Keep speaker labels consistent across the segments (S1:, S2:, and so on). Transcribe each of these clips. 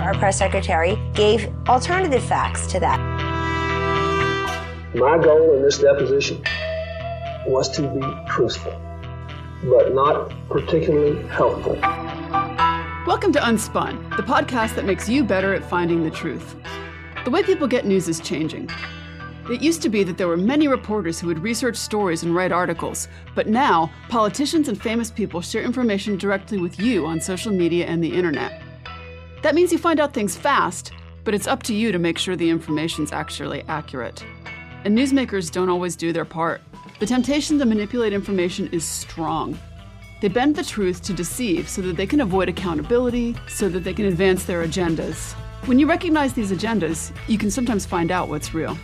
S1: our press secretary, gave alternative facts to that.
S2: My goal in this deposition was to be truthful, but not particularly helpful.
S3: Welcome to Unspun, the podcast that makes you better at finding the truth. The way people get news is changing. It used to be that there were many reporters who would research stories and write articles, but now politicians and famous people share information directly with you on social media and the internet. That means you find out things fast, but it's up to you to make sure the information's actually accurate. And newsmakers don't always do their part. The temptation to manipulate information is strong. They bend the truth to deceive so that they can avoid accountability, so that they can advance their agendas. When you recognize these agendas, you can sometimes find out what's real.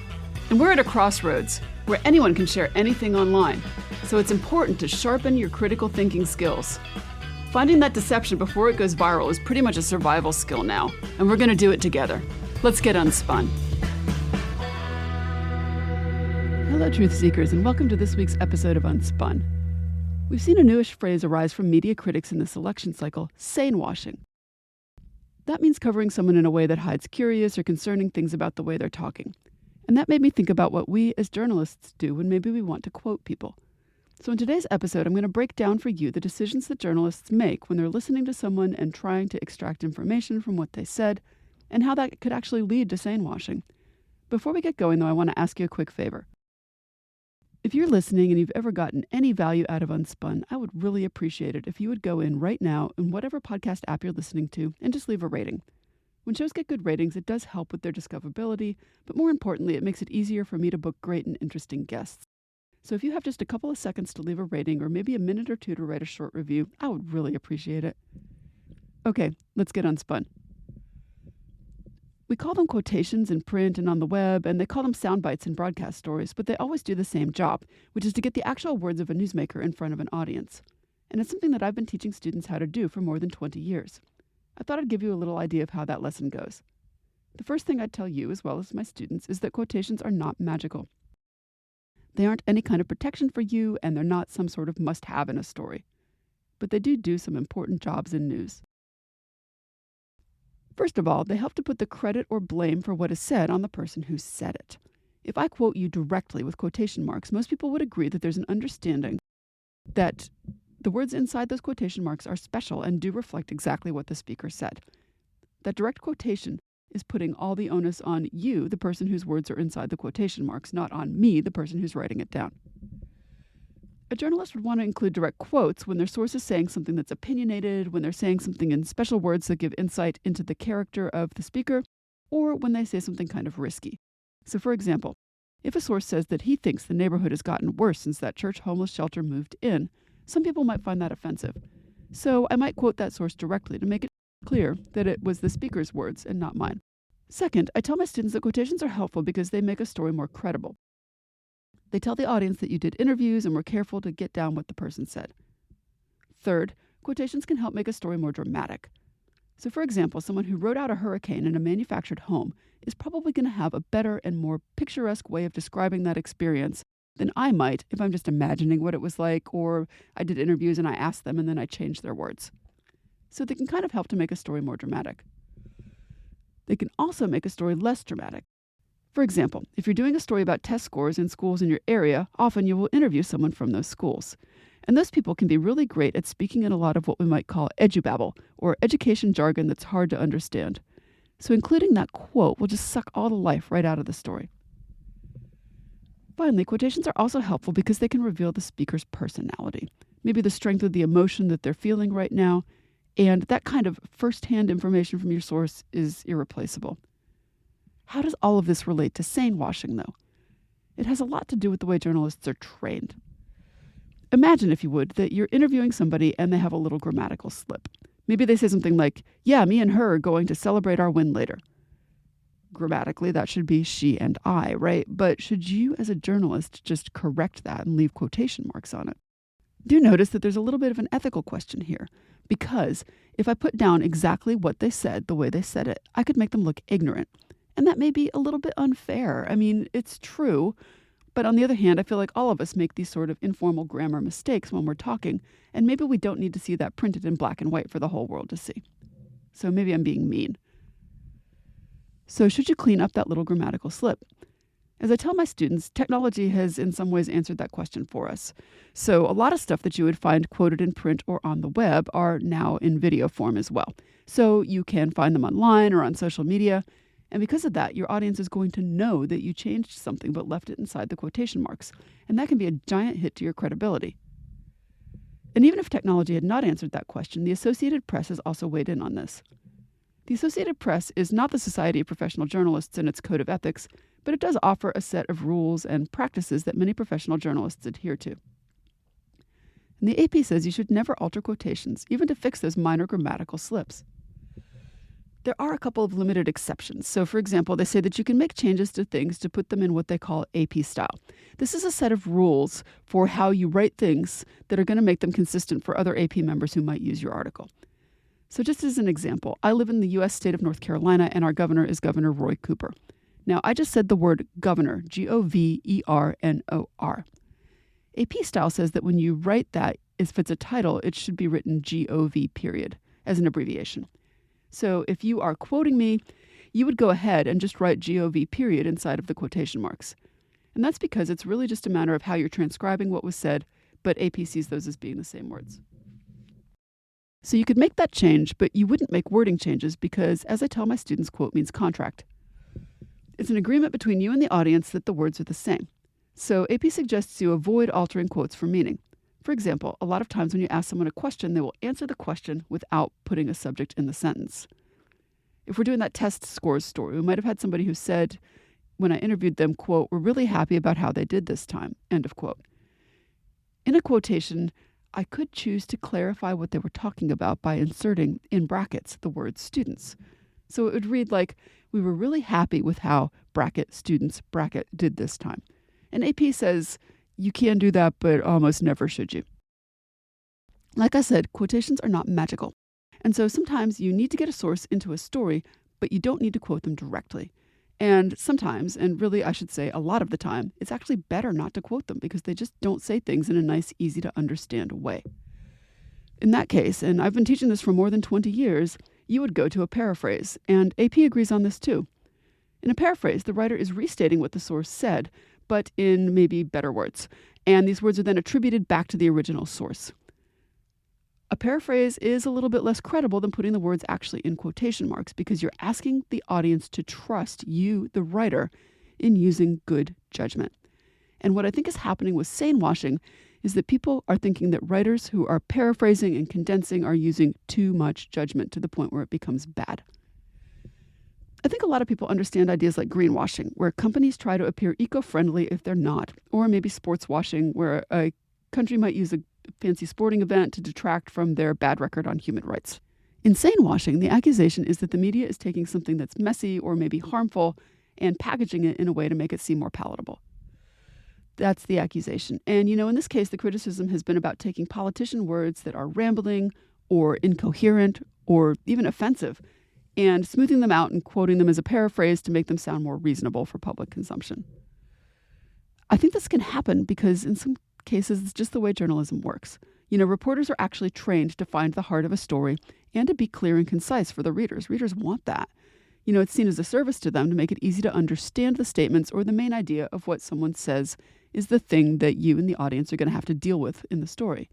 S3: And we're at a crossroads where anyone can share anything online, so it's important to sharpen your critical thinking skills. Finding that deception before it goes viral is pretty much a survival skill now, and we're going to do it together. Let's get unspun. Hello, truth seekers, and welcome to this week's episode of Unspun. We've seen a newish phrase arise from media critics in this election cycle, sane washing. That means covering someone in a way that hides curious or concerning things about the way they're talking. And that made me think about what we as journalists do when maybe we want to quote people. So in today's episode, I'm going to break down for you the decisions that journalists make when they're listening to someone and trying to extract information from what they said, and how that could actually lead to sane washing. Before we get going, though, I want to ask you a quick favor. If you're listening and you've ever gotten any value out of Unspun, I would really appreciate it if you would go in right now in whatever podcast app you're listening to and just leave a rating. When shows get good ratings, it does help with their discoverability, but more importantly, it makes it easier for me to book great and interesting guests. So if you have just a couple of seconds to leave a rating or maybe a minute or two to write a short review, I would really appreciate it. Okay, let's get unspun. We call them quotations in print and on the web, and they call them sound bites in broadcast stories, but they always do the same job, which is to get the actual words of a newsmaker in front of an audience. And it's something that I've been teaching students how to do for more than 20 years. I thought I'd give you a little idea of how that lesson goes. The first thing I'd tell you, as well as my students, is that quotations are not magical. They aren't any kind of protection for you, and they're not some sort of must-have in a story. But they do some important jobs in news. First of all, they help to put the credit or blame for what is said on the person who said it. If I quote you directly with quotation marks, most people would agree that there's an understanding that the words inside those quotation marks are special and do reflect exactly what the speaker said. That direct quotation is putting all the onus on you, the person whose words are inside the quotation marks, not on me, the person who's writing it down. A journalist would want to include direct quotes when their source is saying something that's opinionated, when they're saying something in special words that give insight into the character of the speaker, or when they say something kind of risky. So for example, if a source says that he thinks the neighborhood has gotten worse since that church homeless shelter moved in, some people might find that offensive. So I might quote that source directly to make it clear that it was the speaker's words and not mine. Second, I tell my students that quotations are helpful because they make a story more credible. They tell the audience that you did interviews and were careful to get down what the person said. Third, quotations can help make a story more dramatic. So for example, someone who wrote out a hurricane in a manufactured home is probably going to have a better and more picturesque way of describing that experience than I might if I'm just imagining what it was like, or I did interviews and I asked them and then I changed their words. So they can kind of help to make a story more dramatic. They can also make a story less dramatic. For example, if you're doing a story about test scores in schools in your area, often you will interview someone from those schools. And those people can be really great at speaking in a lot of what we might call edubabble, or education jargon that's hard to understand. So including that quote will just suck all the life right out of the story. Finally, quotations are also helpful because they can reveal the speaker's personality, maybe the strength of the emotion that they're feeling right now, and that kind of first-hand information from your source is irreplaceable. How does all of this relate to sane washing, though? It has a lot to do with the way journalists are trained. Imagine, if you would, that you're interviewing somebody and they have a little grammatical slip. Maybe they say something like, "Yeah, me and her are going to celebrate our win later." Grammatically, that should be she and I, right? But should you, as a journalist, just correct that and leave quotation marks on it? Do notice that there's a little bit of an ethical question here, because if I put down exactly what they said, the way they said it, I could make them look ignorant. And that may be a little bit unfair. I mean, it's true. But on the other hand, I feel like all of us make these sort of informal grammar mistakes when we're talking, and maybe we don't need to see that printed in black and white for the whole world to see. So maybe I'm being mean. So should you clean up that little grammatical slip? As I tell my students, technology has in some ways answered that question for us. So a lot of stuff that you would find quoted in print or on the web are now in video form as well. So you can find them online or on social media. And because of that, your audience is going to know that you changed something but left it inside the quotation marks. And that can be a giant hit to your credibility. And even if technology had not answered that question, the Associated Press has also weighed in on this. The Associated Press is not the Society of Professional Journalists and its code of ethics, but it does offer a set of rules and practices that many professional journalists adhere to. And the AP says you should never alter quotations, even to fix those minor grammatical slips. There are a couple of limited exceptions. So, for example, they say that you can make changes to things to put them in what they call AP style. This is a set of rules for how you write things that are going to make them consistent for other AP members who might use your article. So just as an example, I live in the U.S. state of North Carolina, and our governor is Governor Roy Cooper. Now, I just said the word governor, Governor. AP style says that when you write that, if it's a title, it should be written GOV period as an abbreviation. So if you are quoting me, you would go ahead and just write GOV period inside of the quotation marks. And that's because it's really just a matter of how you're transcribing what was said, but AP sees those as being the same words. So you could make that change, but you wouldn't make wording changes because, as I tell my students, quote means contract. It's an agreement between you and the audience that the words are the same. So AP suggests you avoid altering quotes for meaning. For example, a lot of times when you ask someone a question, they will answer the question without putting a subject in the sentence. If we're doing that test scores story, we might have had somebody who said, when I interviewed them, quote, "We're really happy about how they did this time," end of quote. In a quotation, I could choose to clarify what they were talking about by inserting in brackets the word students. So it would read like, "We were really happy with how bracket students bracket did this time." And AP says, you can do that, but almost never should you. Like I said, quotations are not magical. And so sometimes you need to get a source into a story, but you don't need to quote them directly. And sometimes, and really I should say a lot of the time, it's actually better not to quote them because they just don't say things in a nice, easy to understand way. In that case, and I've been teaching this for more than 20 years, you would go to a paraphrase, and AP agrees on this too. In a paraphrase, the writer is restating what the source said, but in maybe better words, and these words are then attributed back to the original source. A paraphrase is a little bit less credible than putting the words actually in quotation marks because you're asking the audience to trust you, the writer, in using good judgment. And what I think is happening with sane washing is that people are thinking that writers who are paraphrasing and condensing are using too much judgment to the point where it becomes bad. I think a lot of people understand ideas like greenwashing, where companies try to appear eco-friendly if they're not, or maybe sports washing, where a country might use a fancy sporting event to detract from their bad record on human rights. In sane washing, the accusation is that the media is taking something that's messy or maybe harmful and packaging it in a way to make it seem more palatable. That's the accusation. And, in this case, the criticism has been about taking politician words that are rambling or incoherent or even offensive and smoothing them out and quoting them as a paraphrase to make them sound more reasonable for public consumption. I think this can happen because in some cases, it's just the way journalism works. Reporters are actually trained to find the heart of a story and to be clear and concise for the readers. Readers want that. It's seen as a service to them to make it easy to understand the statements or the main idea of what someone says is the thing that you and the audience are going to have to deal with in the story.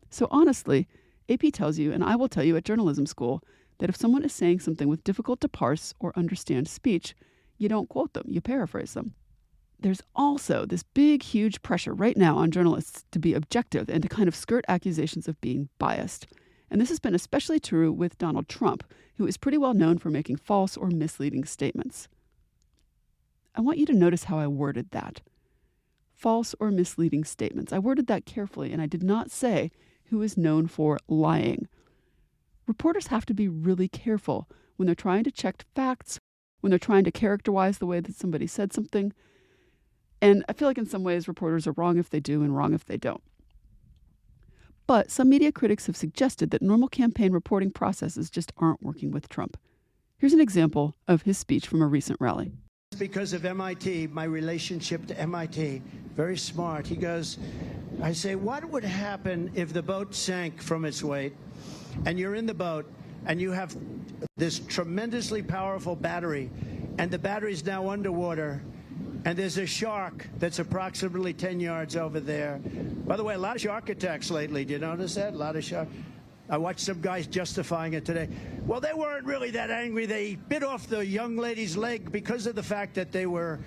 S3: So honestly, AP tells you, and I will tell you at journalism school, that if someone is saying something with difficult to parse or understand speech, you don't quote them, you paraphrase them. There's also this big, huge pressure right now on journalists to be objective and to kind of skirt accusations of being biased. And this has been especially true with Donald Trump, who is pretty well known for making false or misleading statements. I want you to notice how I worded that. False or misleading statements. I worded that carefully, and I did not say who is known for lying. Reporters have to be really careful when they're trying to check facts, when they're trying to characterize the way that somebody said something. And I feel like in some ways reporters are wrong if they do and wrong if they don't. But some media critics have suggested that normal campaign reporting processes just aren't working with Trump. Here's an example of his speech from a recent rally.
S4: Because of MIT, my relationship to MIT, very smart. He goes, I say, what would happen if the boat sank from its weight and you're in the boat and you have this tremendously powerful battery, and the battery's now underwater, and there's a shark that's approximately 10 yards over there. By the way, a lot of shark attacks lately. Do you notice that? A lot of shark. I watched some guys justifying it today. Well, they weren't really that angry. They bit off the young lady's leg because of the fact that they were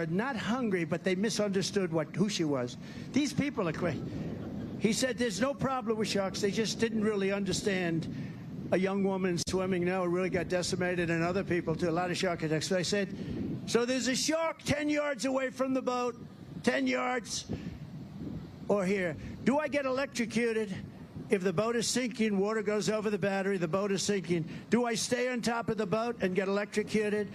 S4: not hungry, but they misunderstood who she was. These people are crazy. He said there's no problem with sharks. They just didn't really understand a young woman swimming now really got decimated, and other people too. A lot of shark attacks. So I said, so there's a shark 10 yards away from the boat, 10 yards, or here. Do I get electrocuted if the boat is sinking, water goes over the battery, the boat is sinking? Do I stay on top of the boat and get electrocuted,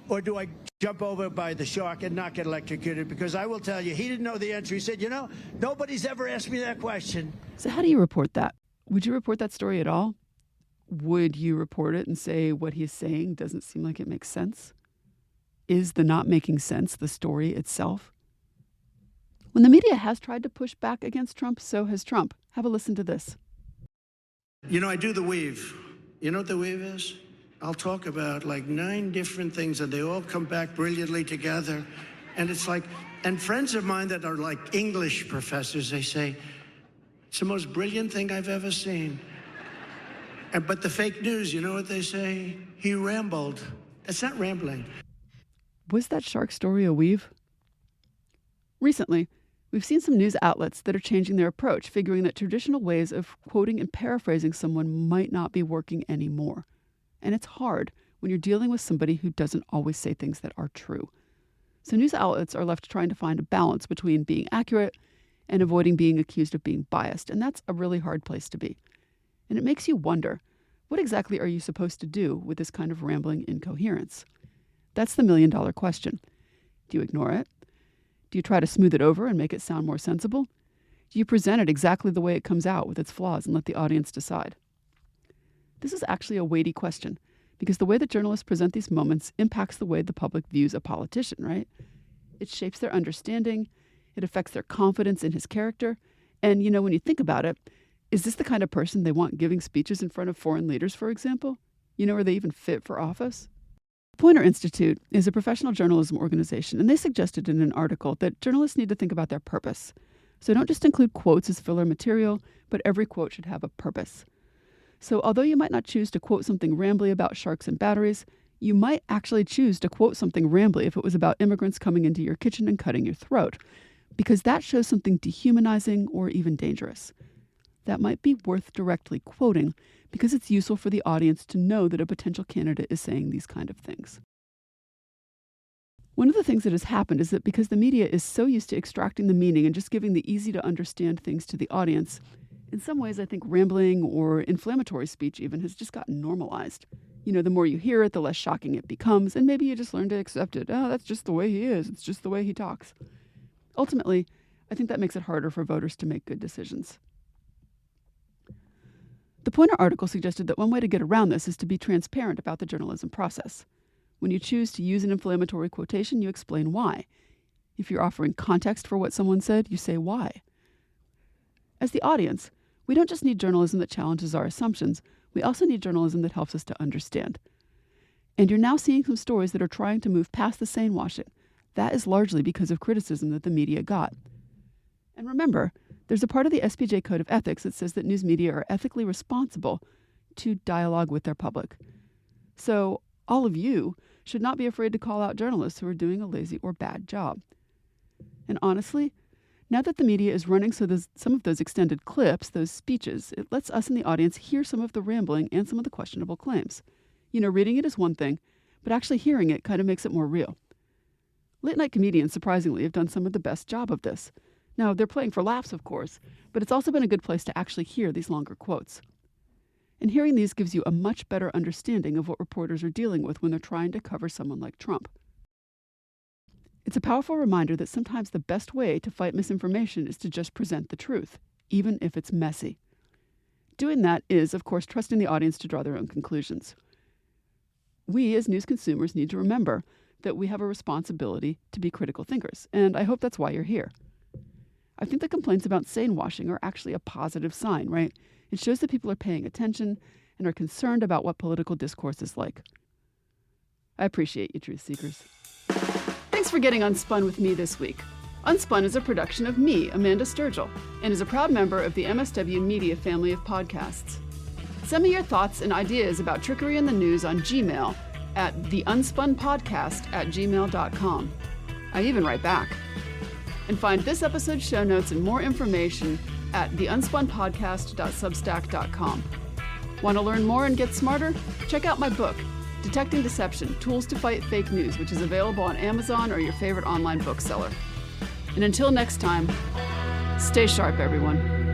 S4: or do I jump over by the shark and not get electrocuted? Because I will tell you, he didn't know the answer. He said, you know, nobody's ever asked me that question.
S3: So how do you report that? Would you report that story at all? Would you report it and say what he's saying doesn't seem like it makes sense? Is the not making sense the story itself? When the media has tried to push back against Trump, so has Trump. Have a listen to this.
S5: You know, I do the weave. You know what the weave is? I'll talk about like 9 different things, and they all come back brilliantly together. And it's like, and friends of mine that are like English professors, they say, it's the most brilliant thing I've ever seen. But the fake news, you know what they say? He rambled. That's not rambling.
S3: Was that shark story a weave? Recently, we've seen some news outlets that are changing their approach, figuring that traditional ways of quoting and paraphrasing someone might not be working anymore. And it's hard when you're dealing with somebody who doesn't always say things that are true. So news outlets are left trying to find a balance between being accurate and avoiding being accused of being biased. And that's a really hard place to be. And it makes you wonder, what exactly are you supposed to do with this kind of rambling incoherence? That's the million-dollar question. Do you ignore it? Do you try to smooth it over and make it sound more sensible? Do you present it exactly the way it comes out with its flaws and let the audience decide? This is actually a weighty question, because the way that journalists present these moments impacts the way the public views a politician, right? It shapes their understanding, it affects their confidence in his character, and, you know, when you think about it, is this the kind of person they want giving speeches in front of foreign leaders, for example? You know, are they even fit for office? The Poynter Institute is a professional journalism organization, and they suggested in an article that journalists need to think about their purpose. So don't just include quotes as filler material, but every quote should have a purpose. So although you might not choose to quote something rambly about sharks and batteries, you might actually choose to quote something rambly if it was about immigrants coming into your kitchen and cutting your throat, because that shows something dehumanizing or even dangerous. That might be worth directly quoting because it's useful for the audience to know that a potential candidate is saying these kind of things. One of the things that has happened is that because the media is so used to extracting the meaning and just giving the easy to understand things to the audience, in some ways I think rambling or inflammatory speech even has just gotten normalized. You know, the more you hear it, the less shocking it becomes, and maybe you just learn to accept it. Oh, that's just the way he is. It's just the way he talks. Ultimately, I think that makes it harder for voters to make good decisions. The Poynter article suggested that one way to get around this is to be transparent about the journalism process. When you choose to use an inflammatory quotation, you explain why. If you're offering context for what someone said, you say why. As the audience, we don't just need journalism that challenges our assumptions, we also need journalism that helps us to understand. And you're now seeing some stories that are trying to move past the sane washing. That is largely because of criticism that the media got. And remember, there's a part of the SPJ Code of Ethics that says that news media are ethically responsible to dialogue with their public. So all of you should not be afraid to call out journalists who are doing a lazy or bad job. And honestly, now that the media is running some of those extended clips, those speeches, it lets us in the audience hear some of the rambling and some of the questionable claims. You know, reading it is one thing, but actually hearing it kind of makes it more real. Late-night comedians, surprisingly, have done some of the best job of this. Now, they're playing for laughs, of course, but it's also been a good place to actually hear these longer quotes. And hearing these gives you a much better understanding of what reporters are dealing with when they're trying to cover someone like Trump. It's a powerful reminder that sometimes the best way to fight misinformation is to just present the truth, even if it's messy. Doing that is, of course, trusting the audience to draw their own conclusions. We, as news consumers, need to remember that we have a responsibility to be critical thinkers, and I hope that's why you're here. I think the complaints about sane washing are actually a positive sign, right? It shows that people are paying attention and are concerned about what political discourse is like. I appreciate you, truth seekers. Thanks for getting unspun with me this week. Unspun is a production of me, Amanda Sturgill, and is a proud member of the MSW Media family of podcasts. Send me your thoughts and ideas about trickery in the news on Gmail at TheUnspunPodcast@gmail.com. I even write back. And find this episode's show notes and more information at TheUnspunPodcast.substack.com. Want to learn more and get smarter? Check out my book, Detecting Deception, Tools to Fight Fake News, which is available on Amazon or your favorite online bookseller. And until next time, stay sharp, everyone.